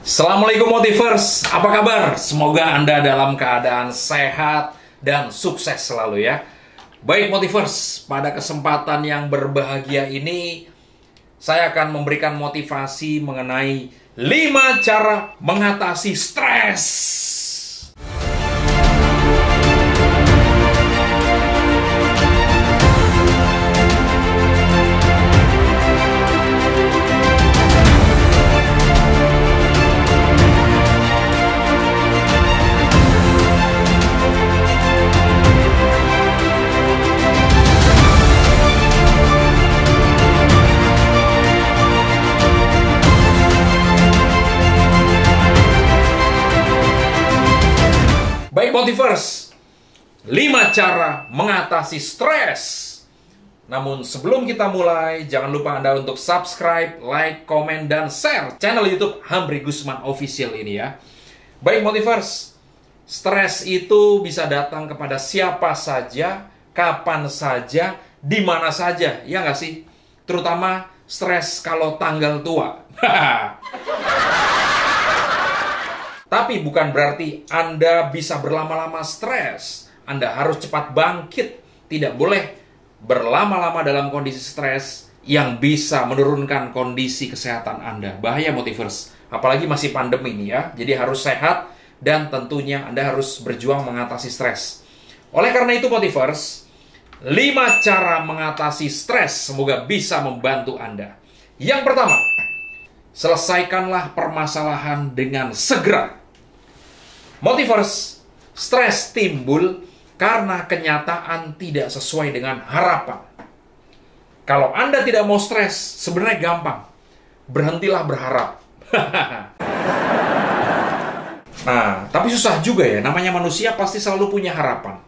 Assalamualaikum Motivers, apa kabar? Semoga Anda dalam keadaan sehat dan sukses selalu ya. Baik Motivers, pada kesempatan yang berbahagia ini saya akan memberikan motivasi mengenai 5 cara mengatasi stres. Baik Motivers, 5 cara mengatasi stres. Namun sebelum kita mulai, jangan lupa Anda untuk subscribe, like, komen, dan share channel YouTube Hamri Gusman Official ini ya. Baik Motivers, stres itu bisa datang kepada siapa saja, kapan saja, di mana saja, ya nggak sih? Terutama stres kalau tanggal tua. Tapi bukan berarti Anda bisa berlama-lama stres. Anda harus cepat bangkit. Tidak boleh berlama-lama dalam kondisi stres yang bisa menurunkan kondisi kesehatan Anda. Bahaya Motivers. Apalagi masih pandemi ini ya. Jadi harus sehat dan tentunya Anda harus berjuang mengatasi stres. Oleh karena itu Motivers, 5 cara mengatasi stres semoga bisa membantu Anda. Yang pertama, selesaikanlah permasalahan dengan segera. Motivers, stres timbul karena kenyataan tidak sesuai dengan harapan. Kalau Anda tidak mau stres, sebenarnya gampang. Berhentilah berharap. Nah, tapi susah juga ya. Namanya manusia pasti selalu punya harapan.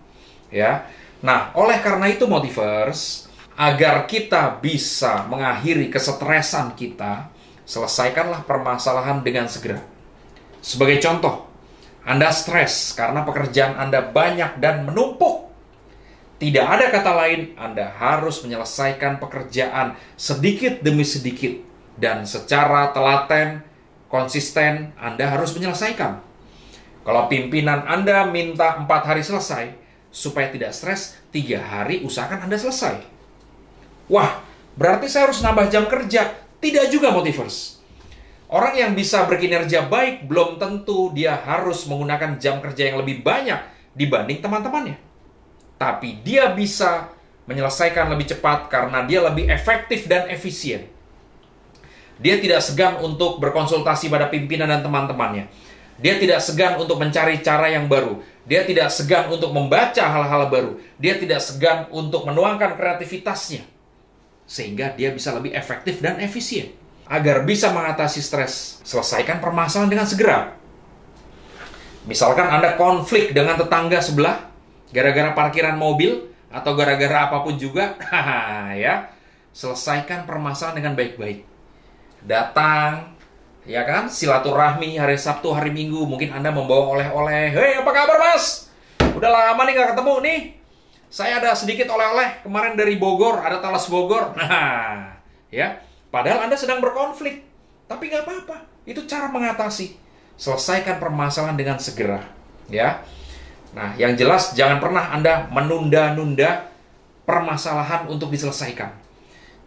Ya. Nah, oleh karena itu Motivers, agar kita bisa mengakhiri kesetresan kita, selesaikanlah permasalahan dengan segera. Sebagai contoh, Anda stres karena pekerjaan Anda banyak dan menumpuk. Tidak ada kata lain, Anda harus menyelesaikan pekerjaan sedikit demi sedikit. Dan secara telaten, konsisten, Anda harus menyelesaikan. Kalau pimpinan Anda minta 4 hari selesai, supaya tidak stres, 3 hari usahakan Anda selesai. Wah, berarti saya harus nambah jam kerja. Tidak juga Motivers. Orang yang bisa berkinerja baik belum tentu dia harus menggunakan jam kerja yang lebih banyak dibanding teman-temannya. Tapi dia bisa menyelesaikan lebih cepat karena dia lebih efektif dan efisien. Dia tidak segan untuk berkonsultasi pada pimpinan dan teman-temannya. Dia tidak segan untuk mencari cara yang baru. Dia tidak segan untuk membaca hal-hal baru. Dia tidak segan untuk menuangkan kreativitasnya. Sehingga dia bisa lebih efektif dan efisien. Agar bisa mengatasi stres, selesaikan permasalahan dengan segera. Misalkan Anda konflik dengan tetangga sebelah, gara-gara parkiran mobil, atau gara-gara apapun juga, ya, selesaikan permasalahan dengan baik-baik. Datang, ya kan, silaturahmi hari Sabtu, hari Minggu, mungkin Anda membawa oleh-oleh. Hei, apa kabar mas? Udah lama nih gak ketemu nih. Saya ada sedikit oleh-oleh, kemarin dari Bogor, ada talas Bogor. Nah, ya. Padahal Anda sedang berkonflik. Tapi nggak apa-apa. Itu cara mengatasi. Selesaikan permasalahan dengan segera. Ya. Nah, yang jelas jangan pernah Anda menunda-nunda permasalahan untuk diselesaikan.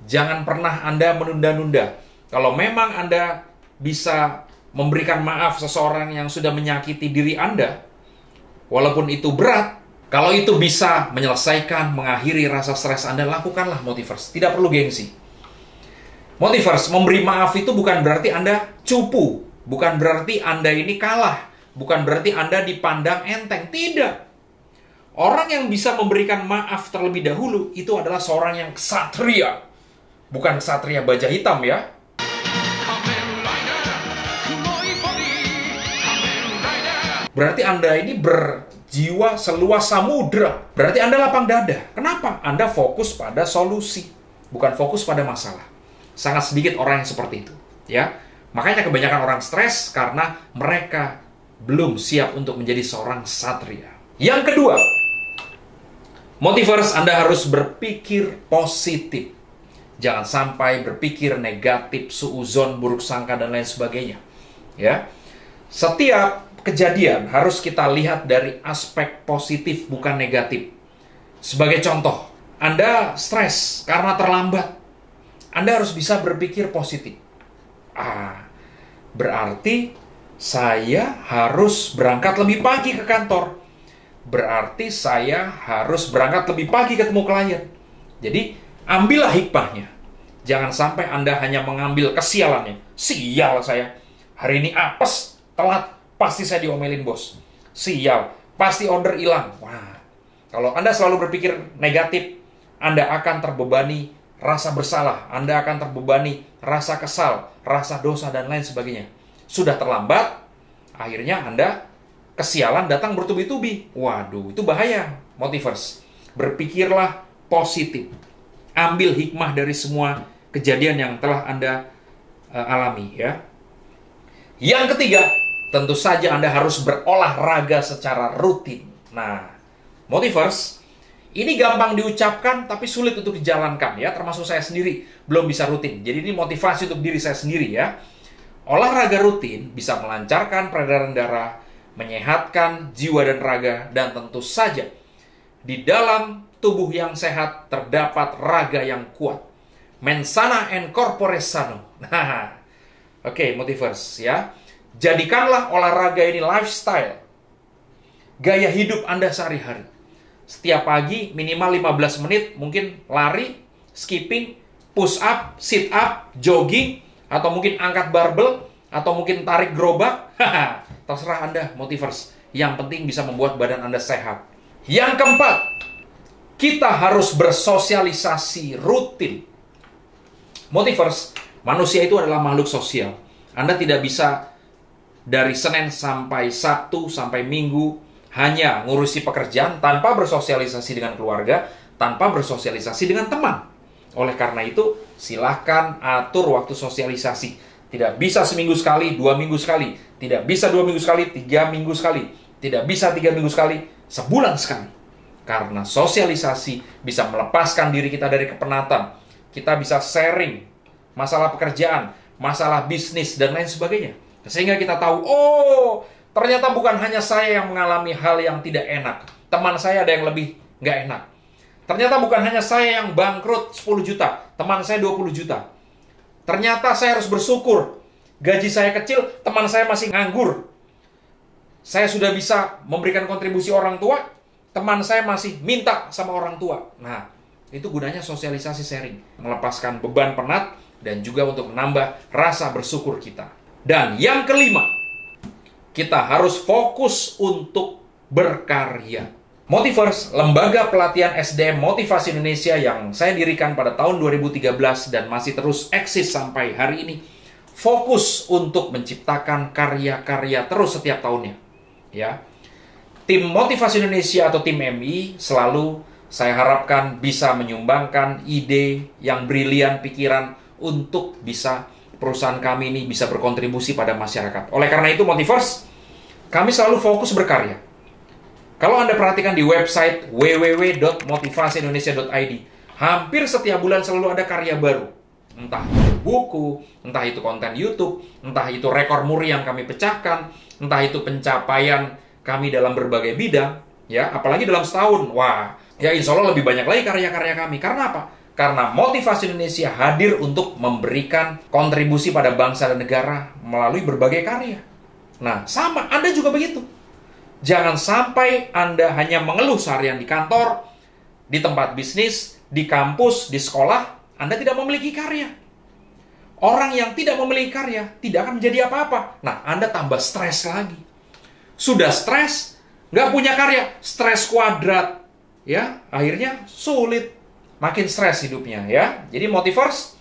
Jangan pernah Anda menunda-nunda. Kalau memang Anda bisa memberikan maaf seseorang yang sudah menyakiti diri Anda, walaupun itu berat, kalau itu bisa menyelesaikan, mengakhiri rasa stres Anda, lakukanlah Motivers. Tidak perlu gengsi. Motivers, memberi maaf itu bukan berarti Anda cupu. Bukan berarti Anda ini kalah. Bukan berarti Anda dipandang enteng. Tidak. Orang yang bisa memberikan maaf terlebih dahulu, itu adalah seorang yang ksatria. Bukan ksatria baja hitam ya. Berarti Anda ini berjiwa seluas samudra. Berarti Anda lapang dada. Kenapa? Anda fokus pada solusi. Bukan fokus pada masalah. Sangat sedikit orang yang seperti itu, ya. Makanya kebanyakan orang stres karena mereka belum siap untuk menjadi seorang satria. Yang kedua, Motivers, Anda harus berpikir positif. Jangan sampai berpikir negatif, suuzon, buruk sangka, dan lain sebagainya. Ya, Setiap kejadian harus kita lihat dari aspek positif, bukan negatif. Sebagai contoh, Anda stres karena terlambat. Anda harus bisa berpikir positif. Berarti saya harus berangkat lebih pagi ke kantor. Berarti saya harus berangkat lebih pagi ketemu klien. Jadi, ambillah hikmahnya. Jangan sampai Anda hanya mengambil kesialannya. Sial saya. Hari ini apes, telat, pasti saya diomelin bos. Sial, pasti order hilang. Wah, kalau Anda selalu berpikir negatif, Anda akan terbebani rasa bersalah. Anda akan terbebani rasa kesal, rasa dosa, dan lain sebagainya. Sudah terlambat, akhirnya Anda kesialan datang bertubi-tubi. Waduh, itu bahaya, Motivers. Berpikirlah positif. Ambil hikmah dari semua kejadian yang telah Anda alami, ya. Yang ketiga, tentu saja Anda harus berolahraga secara rutin. Nah, Motivers, ini gampang diucapkan tapi sulit untuk dijalankan, ya. Termasuk saya sendiri belum bisa rutin. Jadi ini motivasi untuk diri saya sendiri, ya. Olahraga rutin bisa melancarkan peredaran darah, menyehatkan jiwa dan raga, dan tentu saja di dalam tubuh yang sehat terdapat raga yang kuat. Mens sana in corpore sano. Nah, oke, Motivers, ya. Jadikanlah olahraga ini lifestyle, gaya hidup Anda sehari-hari. Setiap pagi minimal 15 menit, mungkin lari, skipping, push up, sit up, jogging, atau mungkin angkat barbel, atau mungkin tarik gerobak. Terserah Anda, Motivers. Yang penting bisa membuat badan Anda sehat. Yang keempat, kita harus bersosialisasi rutin. Motivers, manusia itu adalah makhluk sosial. Anda tidak bisa dari Senin sampai Sabtu sampai Minggu hanya ngurusi pekerjaan tanpa bersosialisasi dengan keluarga, tanpa bersosialisasi dengan teman. Oleh karena itu, silahkan atur waktu sosialisasi. Tidak bisa seminggu sekali, 2 minggu sekali. Tidak bisa 2 minggu sekali, 3 minggu sekali. Tidak bisa 3 minggu sekali, sebulan sekali. Karena sosialisasi bisa melepaskan diri kita dari kepenatan. Kita bisa sharing masalah pekerjaan, masalah bisnis, dan lain sebagainya. Sehingga kita tahu, oh, ternyata bukan hanya saya yang mengalami hal yang tidak enak. Teman saya ada yang lebih nggak enak. Ternyata bukan hanya saya yang bangkrut 10 juta. Teman saya 20 juta. Ternyata saya harus bersyukur. Gaji saya kecil, teman saya masih nganggur. Saya sudah bisa memberikan kontribusi orang tua, teman saya masih minta sama orang tua. Nah, itu gunanya sosialisasi sharing. Melepaskan beban penat dan juga untuk menambah rasa bersyukur kita. Dan yang kelima, kita harus fokus untuk berkarya. Motivers, lembaga pelatihan SDM Motivasi Indonesia yang saya dirikan pada tahun 2013 dan masih terus eksis sampai hari ini, fokus untuk menciptakan karya-karya terus setiap tahunnya. Ya, tim Motivasi Indonesia atau tim MI selalu saya harapkan bisa menyumbangkan ide yang brilian, pikiran untuk bisa perusahaan kami ini bisa berkontribusi pada masyarakat. Oleh karena itu, Motivers, kami selalu fokus berkarya. Kalau Anda perhatikan di website www.motivasiindonesia.id, hampir setiap bulan selalu ada karya baru. Entah itu buku, entah itu konten YouTube, entah itu rekor muri yang kami pecahkan, entah itu pencapaian kami dalam berbagai bidang, ya, apalagi dalam setahun. Wah, ya insya Allah lebih banyak lagi karya-karya kami. Karena apa? Karena Motivasi Indonesia hadir untuk memberikan kontribusi pada bangsa dan negara melalui berbagai karya. Nah, sama, Anda juga begitu. Jangan sampai Anda hanya mengeluh seharian di kantor, di tempat bisnis, di kampus, di sekolah, Anda tidak memiliki karya. Orang yang tidak memiliki karya tidak akan menjadi apa-apa. Nah, Anda tambah stres lagi. Sudah stres, nggak punya karya, stres kuadrat. Ya, akhirnya sulit. Makin stres hidupnya, ya. Jadi Motivers,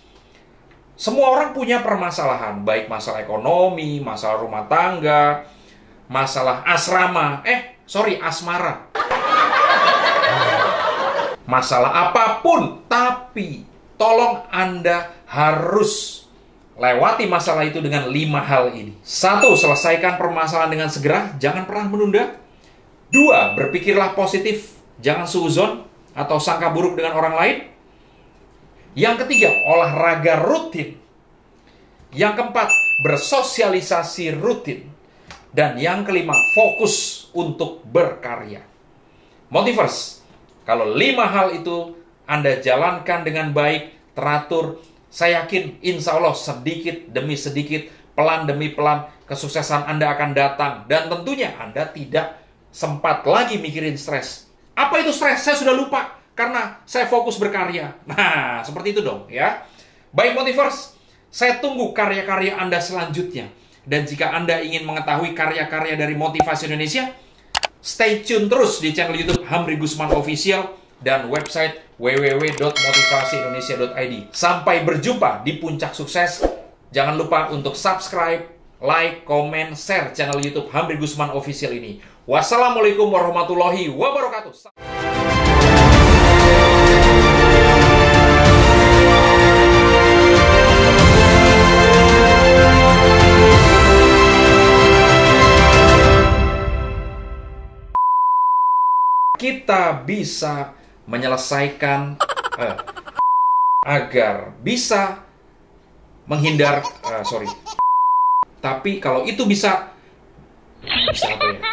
semua orang punya permasalahan. Baik masalah ekonomi, masalah rumah tangga, masalah asrama. Asmara. Masalah apapun. Tapi, tolong Anda harus lewati masalah itu dengan 5 hal ini. 1. Selesaikan permasalahan dengan segera. Jangan pernah menunda. 2. Berpikirlah positif. Jangan suuzon atau sangka buruk dengan orang lain. Yang ketiga, olahraga rutin. Yang keempat, bersosialisasi rutin. Dan yang kelima, fokus untuk berkarya. Motivers, kalau 5 hal itu Anda jalankan dengan baik, teratur, saya yakin insya Allah sedikit demi sedikit, pelan demi pelan, kesuksesan Anda akan datang. Dan tentunya Anda tidak sempat lagi mikirin stres. Apa itu stres? Saya sudah lupa karena saya fokus berkarya. Nah, seperti itu dong ya. Baik Motivers, saya tunggu karya-karya Anda selanjutnya. Dan jika Anda ingin mengetahui karya-karya dari Motivasi Indonesia, stay tune terus di channel YouTube Hamri Gusman Official dan website www.motivasiindonesia.id. Sampai berjumpa di puncak sukses. Jangan lupa untuk subscribe, like, komen, share channel YouTube Hamri Gusman Official ini. Wassalamualaikum warahmatullahi wabarakatuh. Kita bisa menyelesaikan agar bisa menghindar tapi kalau itu bisa apa ya?